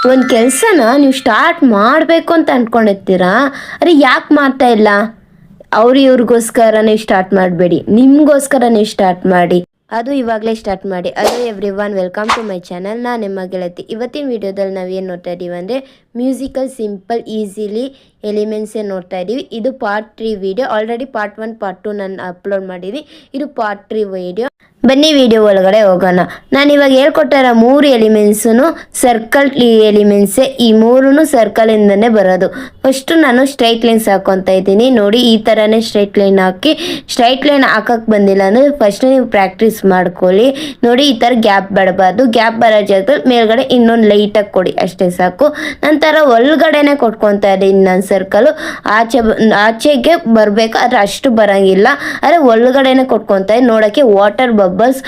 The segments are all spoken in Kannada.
ಒಂದು ಕೆಲಸನ ನೀವು ಸ್ಟಾರ್ಟ್ ಮಾಡಬೇಕು ಅಂತ ಅಂದ್ಕೊಂಡಿರ್ತೀರಾ, ಅರೆ ಯಾಕೆ ಮಾಡ್ತಾ ಇಲ್ಲ? ಇವ್ರಿಗೋಸ್ಕರ ನೀವು ಸ್ಟಾರ್ಟ್ ಮಾಡಬೇಡಿ, ನಿಮಗೋಸ್ಕರ ನೀವು ಸ್ಟಾರ್ಟ್ ಮಾಡಿ. ಅದು ಇವಾಗಲೇ ಸ್ಟಾರ್ಟ್ ಮಾಡಿ. ಅದು everyone, welcome to my channel. ನಾನು ನಿಮ್ಮ ಗೆಳತಿ. ಇವತ್ತಿನ ವಿಡಿಯೋದಲ್ಲಿ ನಾವೇನು ನೋಡ್ತಾ ಇದ್ದೀವಿ ಅಂದರೆ ಮ್ಯೂಸಿಕಲ್ ಸಿಂಪಲ್ ಈಸಿಲಿ ಎಲಿಮೆಂಟ್ಸೇ ನೋಡ್ತಾ ಇದ್ದೀವಿ. ಇದು part 3 video. Already part 1 part 2 ನಾನು ಅಪ್ಲೋಡ್ ಮಾಡಿದ್ದೀನಿ. ಇದು ಪಾರ್ಟ್ 3 ವಿಡಿಯೋ. ಬನ್ನಿ ವಿಡಿಯೋ ಒಳಗಡೆ ಹೋಗೋಣ. ನಾನು ಇವಾಗ ಹೇಳ್ಕೊಟ್ಟಿರೋ 3 ಎಲಿಮೆಂಟ್ಸೂ ಸರ್ಕಲ್ ಎಲಿಮೆಂಟ್ಸೇ. ಈ 3 ಸರ್ಕಲಿಂದನೇ ಬರೋದು. ಫಸ್ಟು ನಾನು ಸ್ಟ್ರೈಟ್ ಲೈನ್ಸ್ ಹಾಕೊತಾ ಇದ್ದೀನಿ. ನೋಡಿ, ಈ ಥರನೇ ಸ್ಟ್ರೈಟ್ ಲೈನ್ ಹಾಕಿ, ಸ್ಟ್ರೈಟ್ ಲೈನ್ ಹಾಕಕ್ಕೆ ಬಂದಿಲ್ಲ ಅಂದರೆ ಫಸ್ಟ್ ನೀವು ಪ್ರಾಕ್ಟೀಸ್ ಮಾಡ್ಕೊಳ್ಳಿ. ನೋಡಿ, ಈ ಥರ ಗ್ಯಾಪ್ ಬರಬಾರ್ದು. ಗ್ಯಾಪ್ ಬರೋ ಜಾಗದಲ್ಲಿ ಮೇಲ್ಗಡೆ ಇನ್ನೊಂದು ಲೈಟಾಗಿ ಕೊಡಿ, ಅಷ್ಟೇ ಸಾಕು. ನಂತರ ಒಳಗಡೆನೆ ಕೊಟ್ಕೊತಾ ಇದ್ದೀನಿ ನಾನು ಸರ್ಕಲು. ಆಚೆಗೆ ಬರಬೇಕು, ಆದರೆ ಅಷ್ಟು ಬರೋಂಗಿಲ್ಲ. ಆದರೆ ಒಳಗಡೆನೆ ಕೊಟ್ಕೊತಾ ಇದ್ದೀನಿ. ನೋಡೋಕ್ಕೆ ವಾಟರ್ ಬಬಲ್ಸ್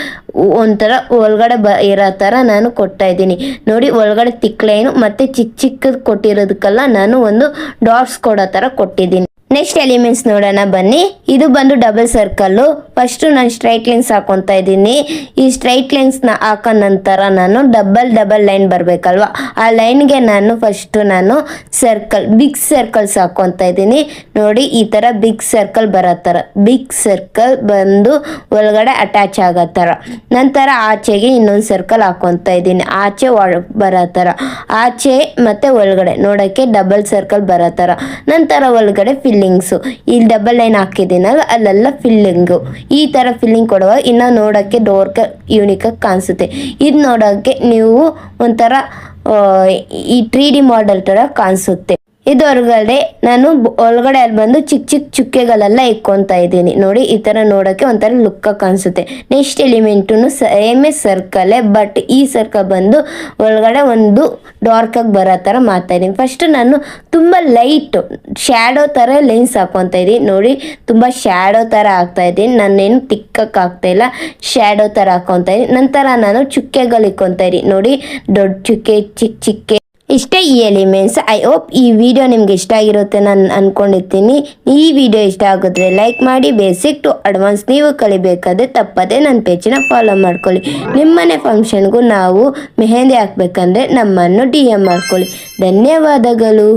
ಒಂಥರ ಒಳಗಡೆ ಇರೋ ಥರ ನಾನು ಕೊಡ್ತಾ ಇದ್ದೀನಿ. ನೋಡಿ, ಒಳಗಡೆ ತಿಕ್ ಲೈನು ಮತ್ತು ಚಿಕ್ಕದು ಕೊಟ್ಟಿರೋದಕ್ಕೆಲ್ಲ ನಾನು ಒಂದು ಡಾಟ್ಸ್ ಕೊಡೋ ಥರ ಕೊಟ್ಟಿದ್ದೀನಿ. ನೆಕ್ಸ್ಟ್ ಎಲಿಮೆಂಟ್ಸ್ ನೋಡೋಣ ಬನ್ನಿ. ಇದು ಬಂದು ಡಬಲ್ ಸರ್ಕಲ್ಲು. ಫಸ್ಟು ನಾನು ಸ್ಟ್ರೈಟ್ ಲೈನ್ಸ್ ಹಾಕೊತಾ ಇದ್ದೀನಿ. ಈ ಸ್ಟ್ರೈಟ್ ಲೈನ್ಸ್ನ ಹಾಕೋ ನಂತರ ನಾನು ಡಬಲ್ ಲೈನ್ ಬರಬೇಕಲ್ವ, ಆ ಲೈನ್ಗೆ ನಾನು ಸರ್ಕಲ್, ಬಿಗ್ ಸರ್ಕಲ್ಸ್ ಹಾಕೊತಾ ಇದ್ದೀನಿ. ನೋಡಿ, ಈ ಥರ ಬಿಗ್ ಸರ್ಕಲ್ ಬರೋ ಥರ, ಬಿಗ್ ಸರ್ಕಲ್ ಬಂದು ಒಳಗಡೆ ಅಟ್ಯಾಚ್ ಆಗೋ ಥರ. ನಂತರ ಆಚೆಗೆ ಇನ್ನೊಂದು ಸರ್ಕಲ್ ಹಾಕೊತಾ ಇದ್ದೀನಿ, ಆಚೆ ಬರೋ ಥರ. ಆಚೆ ಮತ್ತು ಒಳಗಡೆ ನೋಡೋಕ್ಕೆ ಡಬಲ್ ಸರ್ಕಲ್ ಬರೋ ಥರ. ನಂತರ ಒಳಗಡೆ ಫಿಲ್ಲಿಂಗ್ಸು, ಇಲ್ಲಿ ಡಬಲ್ ಲೈನ್ ಹಾಕಿದ್ದೀನಲ್ಲ ಅಲ್ಲೆಲ್ಲ ಫಿಲ್ಲಿಂಗು. ಈ ಥರ ಫಿಲ್ಲಿಂಗ್ ಕೊಡುವಾಗ ಇನ್ನೂ ನೋಡೋಕ್ಕೆ ಡೋರ್ಗೆ ಯೂನಿಕಾಗಿ ಕಾಣಿಸುತ್ತೆ. ಇದು ನೋಡೋಕ್ಕೆ ನೀವು ಒಂಥರ ಈ 3D ಮಾಡೆಲ್ ಥರ ಕಾಣಿಸುತ್ತೆ. ಇದು ಹೊರಗಡೆ ನಾನು ಒಳಗಡೆ ಅಲ್ಲಿ ಬಂದು ಚಿಕ್ಕ ಚುಕ್ಕೆಗಳೆಲ್ಲ ಇಕ್ಕೊತಾ ಇದ್ದೀನಿ. ನೋಡಿ, ಈ ಥರ ನೋಡೋಕ್ಕೆ ಒಂಥರ ಲುಕ್ಕಾಗಿ ಕಾಣಿಸುತ್ತೆ. ನೆಕ್ಸ್ಟ್ ಎಲಿಮೆಂಟು ಸೇಮೇ ಸರ್ಕಲ್ಲೇ, ಬಟ್ ಈ ಸರ್ಕಲ್ ಬಂದು ಒಳಗಡೆ ಒಂದು ಡಾರ್ಕಾಗಿ ಬರೋ ಥರ ಮಾಡ್ತಾ ಇದ್ದೀನಿ. ಫಸ್ಟು ನಾನು ತುಂಬ ಲೈಟು ಶ್ಯಾಡೋ ಥರ ಲೈನ್ಸ್ ಹಾಕ್ಕೊತಾ ಇದ್ದೀನಿ. ನೋಡಿ, ತುಂಬ ಶ್ಯಾಡೋ ಥರ ಹಾಕ್ತಾ ಇದ್ದೀನಿ. ನಾನೇನು ತಿಕ್ಕಕ್ಕೆ ಆಗ್ತಾಯಿಲ್ಲ, ಶ್ಯಾಡೋ ಥರ ಹಾಕ್ಕೊತಾ ಇದ್ದೀನಿ. ನಂತರ ನಾನು ಚುಕ್ಕೆಗಳು ಇಕ್ಕೊತಾ ಇದ್ದೀನಿ. ನೋಡಿ, ದೊಡ್ಡ ಚುಕ್ಕೆ, ಚಿಕ್ಕ ಇಷ್ಟೇ ಈ ಎಲಿಮೆಂಟ್ಸ್. ಐ ಹೋಪ್ ಈ ವಿಡಿಯೋ ನಿಮ್ಗೆ ಇಷ್ಟ ಆಗಿರುತ್ತೆ ನಾನು ಅಂದ್ಕೊಂಡಿರ್ತೀನಿ. ಈ ವಿಡಿಯೋ ಇಷ್ಟ ಆಗಿದ್ರೆ ಲೈಕ್ ಮಾಡಿ. ಬೇಸಿಕ್ ಟು ಅಡ್ವಾನ್ಸ್ ನೀವು ಕಲಿಬೇಕಾದ್ರೆ ತಪ್ಪದೆ ನನ್ನ ಪೇಜಿನ ಫಾಲೋ ಮಾಡ್ಕೊಳ್ಳಿ. ನಿಮ್ಮನೆ ಫಂಕ್ಷನ್ಗೂ ನಾವು ಮೆಹಂದಿ ಹಾಕ್ಬೇಕಂದ್ರೆ ನಮ್ಮನ್ನು DM ಮಾಡ್ಕೊಳ್ಳಿ. ಧನ್ಯವಾದಗಳು.